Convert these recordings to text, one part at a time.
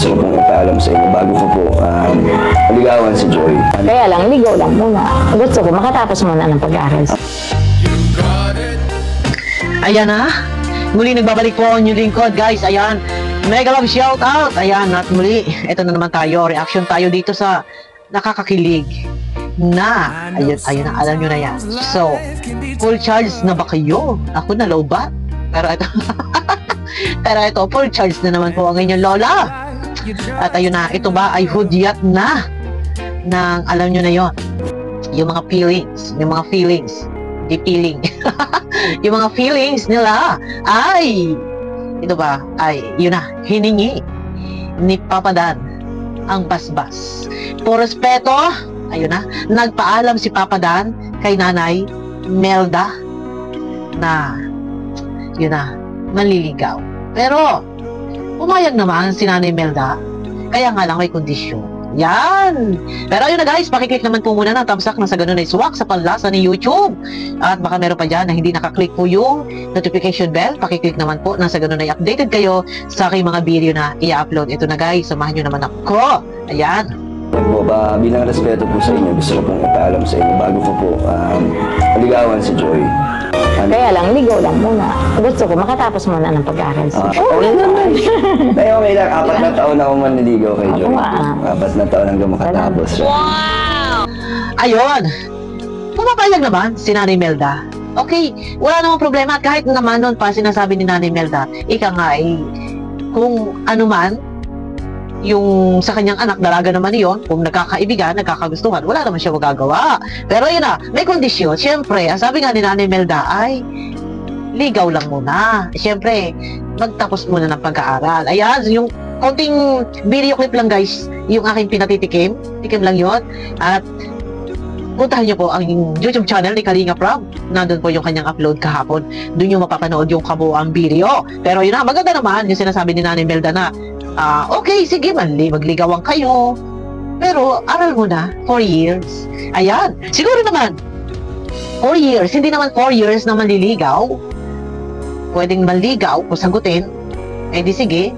gusto ko pong ipaalam sa inyo bago ko po ligawan si Joy. Kaya lang, ligaw lang muna. Gusto ko makatapos muna ng pag-aaral. Ayan na. Muli nagbabalik po ang inyong lingkod, guys. Ayan. Mega love shout out. Ayan. At muli, ito na naman tayo. Reaction tayo dito sa nakakakilig na. Ayun na. Alam nyo na yan. So, full charge na ba kayo? Ako na low bat. Pero ito, pero ito, full charge na naman po ang inyong lola. At ayun na, ito ba ay hudyat na ng, alam nyo na yon, yung mga feelings, di feeling, yung mga feelings nila ay, ito ba, ay, yun na, hiningi ni Papa Dan ang basbas. Por respeto, ayun na, nagpaalam si Papa Dan kay Nanay Melda na, yun na, manliligaw. Pero, pumayag naman si Nanay Melda, kaya nga lang may kondisyon. Yan! Pero ayun na guys, pakiclick naman po muna ng thumbs up na sa ganun ay swak sa panlasa ni YouTube. At baka meron pa dyan na hindi nakaklick po yung notification bell, pakiclick naman po na sa ganun ay updated kayo sa aking mga video na i-upload. Ito na guys, samahan nyo naman ako. Ayan! Yan po ba, bilang respeto po sa inyo, gusto ko pong ipaalam sa inyo bago ko po ligawan si Joy. Kaya lang, ligaw lang muna. Gusto ko makatapos muna ng pag-aaral. Okay naman. Okay lang, 4 na taon ako manliligaw kay Joy. 4 na taon hanggang makatapos siya. Wow! Ayun! Pumapayag naman si Nanay Melda. Okay, wala namang problema. Kahit naman noon pa sinasabi ni Nanay Melda, ika nga ay, kung ano man, yung sa kanyang anak, dalaga naman yun, kung nagkakaibigan, nagkakagustuhan, wala naman siya magagawa. Pero yun na, may kondisyon. Siyempre, ang sabi nga ni Nanay Melda ay, ligaw lang muna. Siyempre, magtapos muna ng pag-aaral. Ayan, yung konting video clip lang guys, yung aking pinatitikim. Tikim lang yun. At, puntahan niyo po ang YouTube channel ni Kalinga Prab. Nandun po yung kanyang upload kahapon. Doon yung mapapanood yung kabuang video. Pero yun na, maganda naman yung sinasabi ni Nanay Melda na, okay, sige, magligawan kayo. Pero, aral mo na, 4 years. Ayan. Siguro naman, 4 years. Hindi naman 4 years na manliligaw. Pwedeng manligaw, kung sagutin, eh di sige.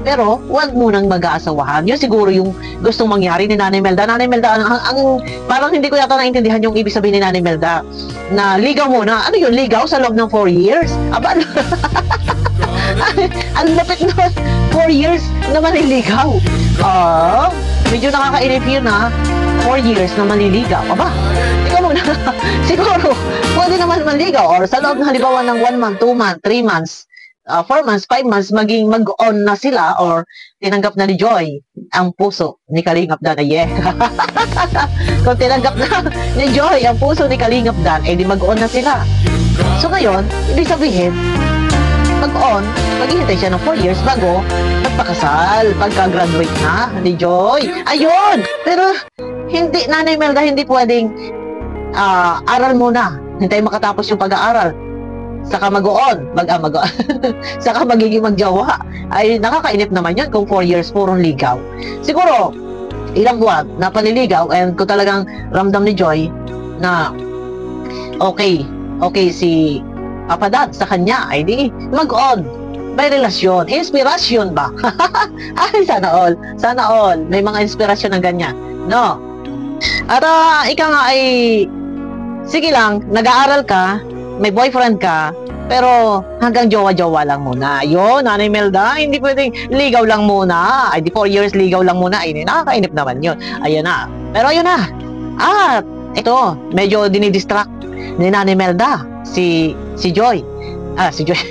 Pero, huwag munang mag-aasawahan. Yun siguro yung gustong mangyari ni Nanay Melda. Nanay Melda, parang hindi ko yata naintindihan yung ibig sabihin ni Nanay Melda. Na ligaw muna. Ano yun, ligaw sa loob ng 4 years? Aba, ang lapit na 4 years na manliligaw. Medyo nakakainip yun ha. 4 years na manliligaw. Aba, ikaw muna. Siguro, pwede naman manligaw. Or sa loob na halimbawa ng 1 month, 2 months, 3 months, 4 months, 5 months, maging mag-on na sila or tinanggap na ni Joy ang puso ni Kalingap Dan. Yeah. Kung tinanggap na ni Joy ang puso ni Kalingap Dan, eh di mag-on na sila. So ngayon, ibig sabihin, mag-on, maghihintay siya ng 4 years bago magpakasal, pagka-graduate na ni Joy. Ayun! Pero, hindi, Nanay Melda, hindi pwedeng aral muna. Hintay makatapos yung pag-aaral. Saka mag-on, saka magiging magjawa. Ay, nakakainip naman yan kung 4 years purong ligaw. Siguro, ilang buwan na panliligaw, and kung talagang ramdam ni Joy na okay si Papa Dan sa kanya, ay di mag-on. May relasyon, inspirasyon ba? Ay, sana all. May mga inspirasyon ng ganyan. No? At ika nga ay, sige lang, nag-aaral ka, may boyfriend ka, pero hanggang jowa-jowa lang muna. Yun, Nanay Melda, hindi pwedeng ligaw lang muna. Ay, di 4 years ligaw lang muna. Ay, nakakainip naman yun. Ayun na. Pero ayun na. At, ito, medyo dinidistract ni Nanay Melda, si Joy. Si Joy.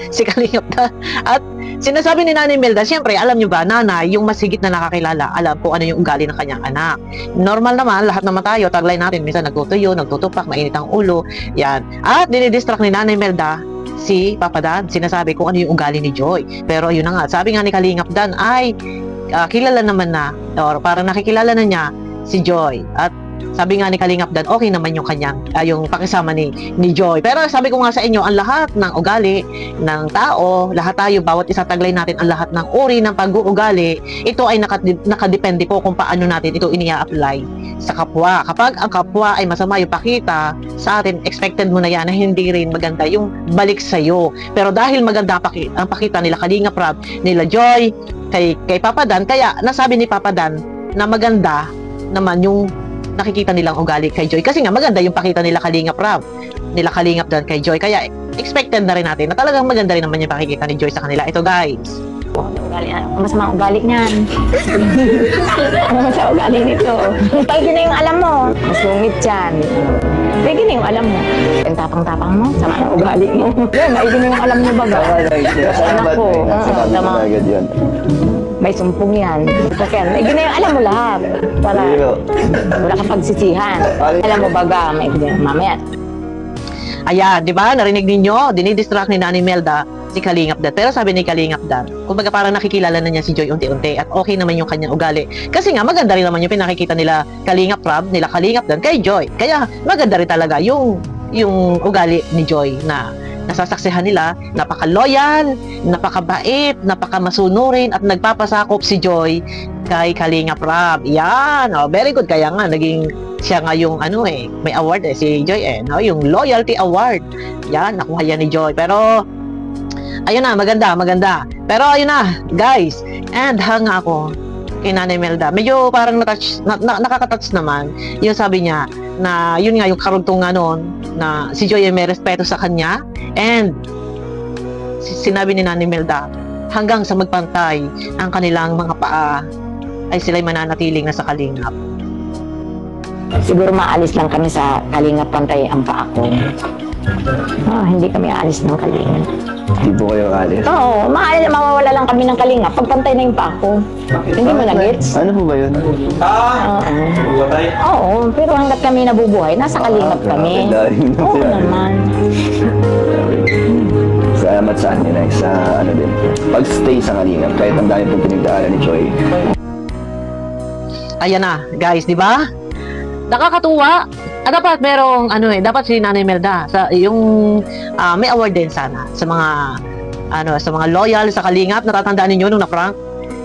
Si Kalingap Dan. At, sinasabi ni Nanay Melda, siyempre, alam nyo ba, nanay, yung mas higit na nakakilala, alam kung ano yung ugali ng kanyang anak. Normal naman, lahat naman tayo, taglay natin, minsan nagtutuyo, nagtutupak, mainit ang ulo, yan. At dinidistract ni Nanay Melda, si Papa Dan, sinasabi kung ano yung ugali ni Joy. Pero yun na nga, sabi nga ni Kalingap Dan, ay, kilala naman na, or parang nakikilala na niya si Joy. At sabi nga ni Kalingap Dan, okay naman yung kanyang, yung pakisama ni Joy. Pero sabi ko nga sa inyo, ang lahat ng ugali ng tao, lahat tayo, bawat isa taglay natin ang lahat ng uri ng pag-uugali, ito ay nakadepende po kung paano natin ito inia-apply sa kapwa. Kapag ang kapwa ay masama yung pakita sa atin, expected mo na yan na hindi rin maganda yung balik sa'yo. Pero dahil maganda ang pakita nila Kalingap Rab, nila Joy, kay Papa Dan. Kaya nasabi ni Papa Dan na maganda naman yung nakikita nilang ugali kay Joy. Kasi nga maganda yung pakita nila Kalingap Rab, nila Kalingap Dan kay Joy. Kaya expected na rin natin na talagang maganda rin naman yung pakikita ni Joy sa kanila. Ito guys. Ugali, masama ugali niyan. Masama ugali nito. Pwede na yung alam mo. Masungit yan. Pwede na yung alam mo. Ang tapang-tapang mo, sama ng ugali mo. Yan, maigi na yung alam mo baga. Anak ko. Tama. May sumpong yan. Kasi maigi na yung alam mo lahat. Para wala kang pagsisihan. Alam mo baga, maigi na mamaya. Ayan, di ba? Narinig ninyo, dinidistract ni Nani Melda si Kalingap Dan. Pero sabi ni Kalingap Dan, kumbaga parang nakikilala na niya si Joy unti-unti at okay naman yung kanyang ugali. Kasi nga, maganda rin naman yung pinakikita nila Kalingap Rab, nila Kalingap Dan kay Joy. Kaya maganda rin talaga yung ugali ni Joy na nasasaksihan nila, napaka-loyal, napakabait, napaka-masunurin at nagpapasakop si Joy kay Kalingap Rab. Yan, oh, very good. Kaya nga, naging siya nga yung may award si Joy no? Yung Loyalty Award. Yan, nakuha yan ni Joy. Pero, ayun na, maganda. Pero ayun na, guys, and hang ako kay Nanay Melda. Medyo parang nakaka-touch naman. Yung sabi niya, na yun nga yung karugtungan noon, na si Joy ay may respeto sa kanya, and sinabi ni Nanay Melda, hanggang sa magpantay ang kanilang mga paa, ay sila'y mananatiling na sa Kalingap. Siguro maalis lang kami sa Kalingap pantay ang paa ko. Hindi kami aalis ng Kalingap. Hindi po kayo alis. Oo, mawawala lang kami ng Kalingap. Pagpantay na yung paa ko. Hindi mo na-gets? Ano po ba yun? Oo, pero hanggat kami nabubuhay, nasa Kalingap kami. Oo naman. Salamat sa akin, sa din. Pag-stay sa Kalingap, kahit ang dami pong pinagdaanan ni Joy. Ayan na, guys, di ba? Nakakatuwa. Dapat merong dapat si Nanay Melda sa yung may award din sana sa mga sa mga loyal sa Kalingap. Natatandaan niyo nung na-prank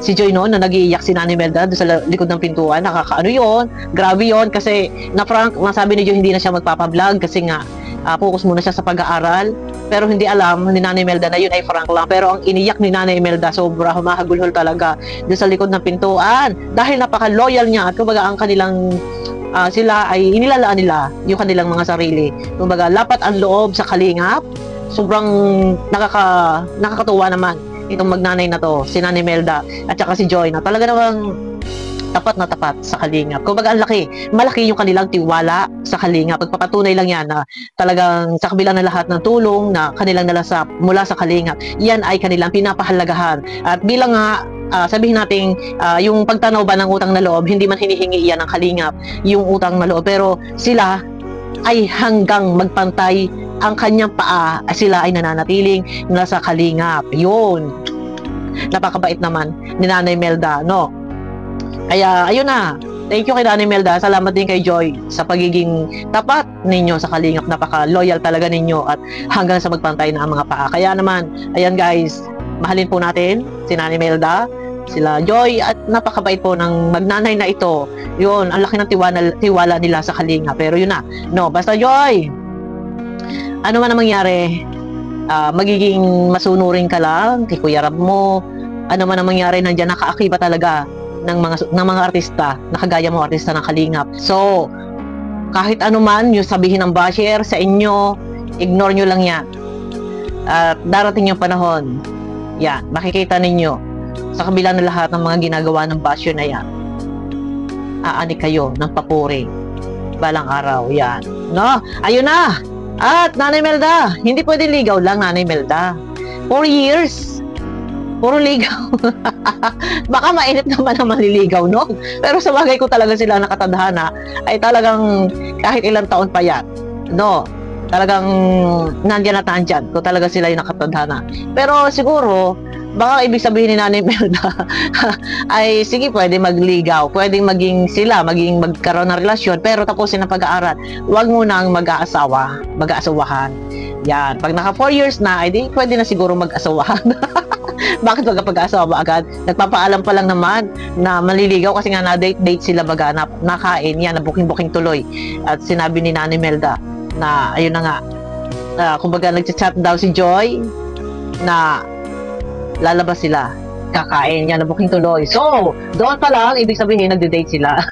si Joy noon na nag-iiyak si Nanay Melda doon sa likod ng pintuan. Yon, grabe yon kasi na-prank, masabi ni Joy hindi na siya magpapa-vlog kasi nga focus muna siya sa pag-aaral. Pero hindi alam ni Nanay Melda na yun ay prank lang. Pero ang iniyak ni Nanay Melda, sobra humahagulhol talaga doon sa likod ng pintuan dahil napaka-loyal niya at kumbaga ang kanilang sila ay inilalaan nila yung kanilang mga sarili. Kumbaga, lapat ang loob sa Kalingap. Sobrang nakakatuwa naman itong magnanay na to, si Nanay Melda at saka si Joy na talaga namang tapat na tapat sa Kalingap. Kumbaga, malaki yung kanilang tiwala sa Kalingap. Pagpapatunay lang yan na talagang sa kabila ng lahat ng tulong na kanilang nalasap mula sa Kalingap, yan ay kanilang pinapahalagahan. At bilang nga sabihin natin, yung pagtanaw ba ng utang na loob, hindi man hinihingi iyan ng Kalingap, yung utang na loob. Pero sila ay hanggang magpantay ang kanyang paa, sila ay nananatiling nasa Kalingap. Yun. Napakabait naman ni Nanay Melda, no? Kaya, ayun na. Thank you kay Nanay Melda. Salamat din kay Joy sa pagiging tapat ninyo sa Kalingap. Napaka-loyal talaga ninyo at hanggang sa magpantay na ang mga paa. Kaya naman, ayan guys, mahalin po natin si Nanay Melda, sila Joy, at napakabait po ng magnanay na ito. Yun, ang laki ng tiwala nila sa Kalingap. Pero yun na. No, basta Joy, ano man ang mangyari, magiging masunurin ka lang kay Kuya Rab mo. Ano man ang mangyari, nandiyan nakaakiba talaga ng mga artista, nakagaya mo artista ng Kalingap. So, kahit ano man yung sabihin ng basher sa inyo, ignore nyo lang yan. At darating yung panahon, yan, makikita ninyo sa kabila ng lahat ng mga ginagawa ng basher na yan, aani kayo ng papuri balang araw, yan, no? Ayun na. At Nanay Melda, hindi pwede ligaw lang, Nanay Melda. 4 years puro ligaw. Baka mainit naman ang maliligaw, no? Pero sa bagay ko talaga sila nakatadhana ay talagang kahit ilang taon pa yan, no? Talagang nandyan at nandyan ko talaga sila yung nakatadhana. Pero siguro, baka ibig sabihin ni Nanay Melda ay sige, pwede magligaw, pwedeng maging magkaroon ng relasyon, pero tapusin ang pag-aaral. Huwag mo nang mag-aasawahan. Yan, pag naka 4 years na, ay di pwede na siguro mag-asawahan. Bakit magkapag-asawa agad? Nagpapaalam pa lang naman na maliligaw kasi nga na-date sila baga, nakain yan, na booking tuloy. At sinabi ni Nanay Melda na ayun na nga, kumbaga nag-chat daw si Joy na lalabas sila kakain. Yan, nabuking tuloy. So, doon pa lang, ibig sabihin, nagde-date sila.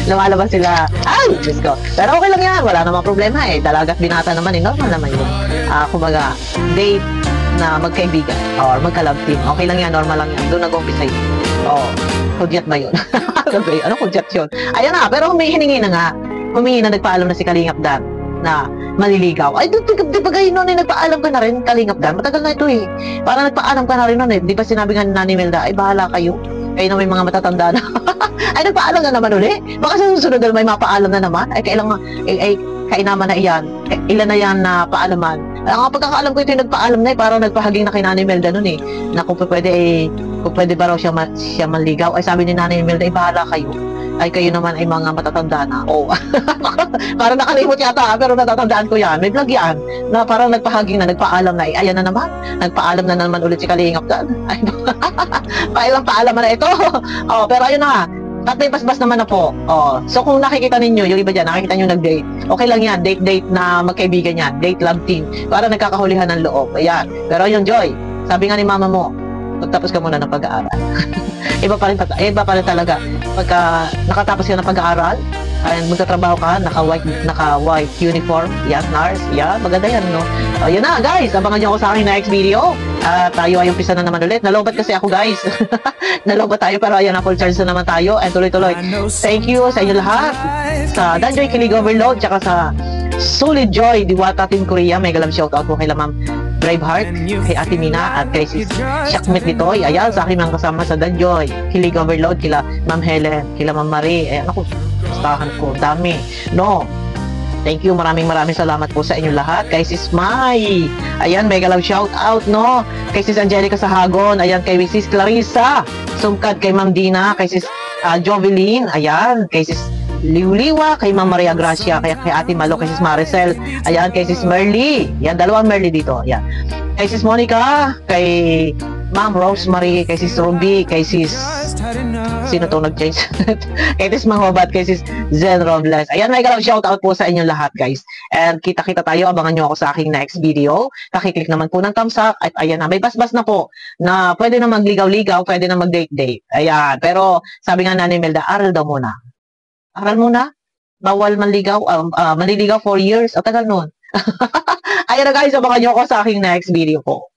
Lumalabas sila. Ay, Diyos ko. Pero okay lang yan. Wala namang problema eh. Dalagat binata naman eh. Normal naman yun. Kumbaga, date na magkaibigan or magka-love team. Okay lang yan. Normal lang yan. Doon nag-umpisa yun. Kudyat ba yun? Ano kudyat yun? Ayan na. Pero humihiningi na nga. Humingi na nagpaalam na si Kalingap Dan na maliligaw. Ay, di ba kayo noon eh, nagpaalam ka na rin, Kalingap Dan? Matagal na ito eh. Parang nagpaalam ka na rin noon eh. Di ba sinabi nga ni Nani Melda, ay bahala kayo. Kayo na may mga matatanda na. Ay, nagpaalam na naman uli. Baka sa susunod may mapaalam na naman. Ay, kailangan, kainaman na iyan. Ilan na yan na paalaman. Ang pagkakaalam ko ito yung nagpaalam na eh, parang nagpahaging na kay Nani Melda noon eh. Na kung pwede ba raw siya manligaw. Ay, sabi ni Nani Melda, ay bahala kayo. Ay kayo naman ay mga matatanda na. Parang nakalimot yata, pero natatandaan ko yan. May vlog yan, na parang nagpahaging na, nagpaalam na, ayan na naman. Nagpaalam na naman ulit si Kalingap Dan. Ay, paalam na ito. Pero ayun na nga. At may basbas naman na po. So kung nakikita ninyo, yung iba dyan, nakikita nyo nag-date. Okay lang yan, date na magkaibigan yan. Date love team. Para nagkakahulihan ng loob. Ayan. Pero yun, Joy, sabi nga ni mama mo, magtapos ka muna ng pag-aaral. Iba pa rin talaga. Pagka nakatapos ka ng pag-aaral, and magtatrabaho ka, naka-white uniform, yan, nurse, yan, maganda yan, no? Yun na, guys, abangan nyo ako sa aking next video. Tayo ay umpisa na naman ulit. Nalobat kasi ako, guys. Nalobat tayo, pero ayan na, full charge na naman tayo, and tuloy-tuloy. Thank you sa inyo lahat. Sa Danjoy Kilig Overload, tsaka sa Solid Joy, Diwata Team Korea, mega love shoutout po kay Ma'am Braveheart, kay Ate Mina, at kay Sis Shakmet Nitoy. Ayan, sa aking mga kasama sa Danjoy Kilig Overload, kila Ma'am Helen, kila Ma'am Marie. Ayan, ako, gustahan ko, dami. No, thank you, maraming salamat po sa inyo lahat. Kay Sis Mai, ayan, mega love shoutout, no? Kay Sis Angelica Sahagon, ayan, kay Sis Clarissa Sumkad, kay Ma'am Dina, kay Sis Joveline, ayan, kay Sis Liwliwa, kay Ma'am Maria Gracia, kay Ate Malo, kay Sis Maricel, ayan, kay Sis Merly, yan, dalawang Merly dito, ayan, kay Sis Monica, kay Ma'am Rosemary, kay Sis Ruby, kay Sis, sino to nag-change? Kay Sis Manghobat, kay Sis Zen Robles, ayan, may galang shoutout po sa inyo lahat, guys, and kita-kita tayo, abangan nyo ako sa aking next video, pakiclick naman po ng thumbs up, at ayan na, may basbas na po, na pwede na magligaw-ligaw, pwede na mag-date-date, ayan, pero sabi nga Nani Melda, aral daw muna. Aral muna, bawal manligaw, manliligaw 4 years, at tagal nun. Ayan na guys, abangan nyo ako sa aking next video po.